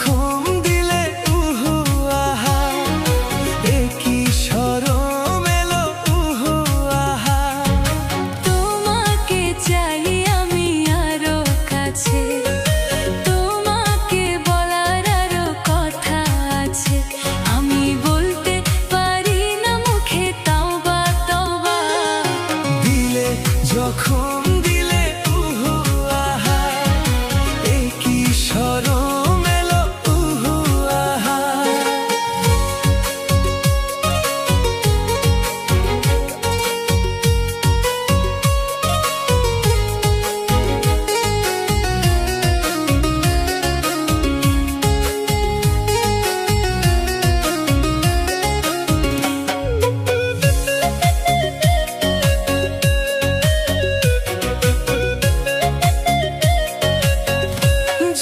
জখম দিলে উহু আহা, এ কি শরম এলো উহু আহা। তোমাকে চাই আমি আরো কাছে, তোমাকে বলার আরো কথা আছে, আমি বলতে পারি না মুখে তওবা তওবা। দিলে জখম দিলে উহু আহা, এ কি শরম এলো উহু আহা।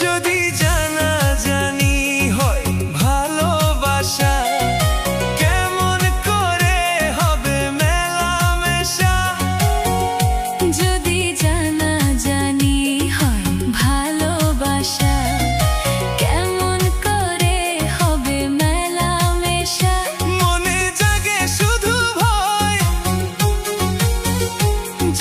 যদি জানাজানি হয় ভালোবাসা, কেমন করে হবে মেলামেশা। যদি জানাজানি হয় ভালোবাসা, কেমন করে হবে মেলামেশা। মনে জাগে শুধু ভয়,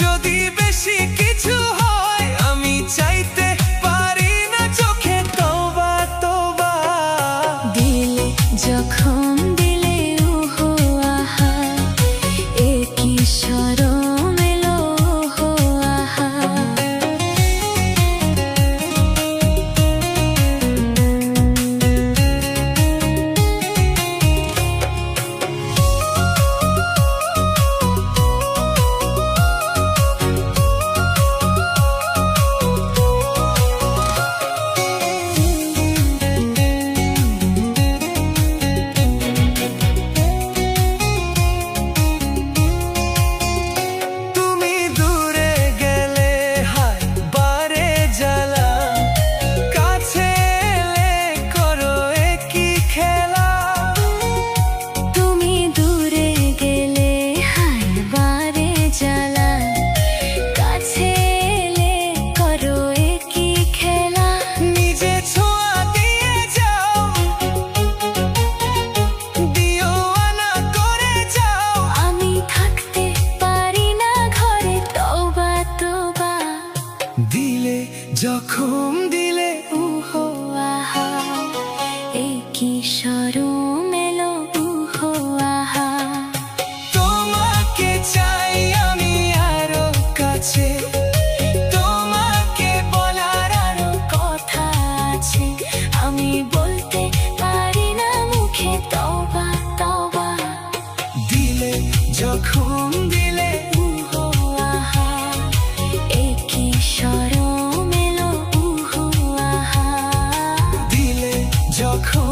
যদি বেশি কিছু হয় আমি চাইতে পারি না চোখে তওবা তওবা। দিলে জখম দিলে উহু আহা, এ কি শরম এলো উহু আহা। তুমি দূরে গেলে হায় বারে জ্বালা, কাছে এলে করো একই খেলা। তুমি দূরে গেলে হায় বারে জ্বালা, কাছে এলে করো একই খেলা। নিজে ছোঁয়া দিয়ে যাও, দিও আনা করে যাও। আমি থাকতে পারি না ঘরে তওবা তওবা। দিলে জখম দিলে উহু আহা, এ কি শরম এলো উহু আহা। তোমাকে চাই আমি আরো কাছে, তোমাকে বলার আরো কথা আছে, আমি বলতে পারি না মুখে তওবা তওবা। দিলে জখম দিলে উহু আহা, এ কি শরম এলো উহু আহা। দিলে জখম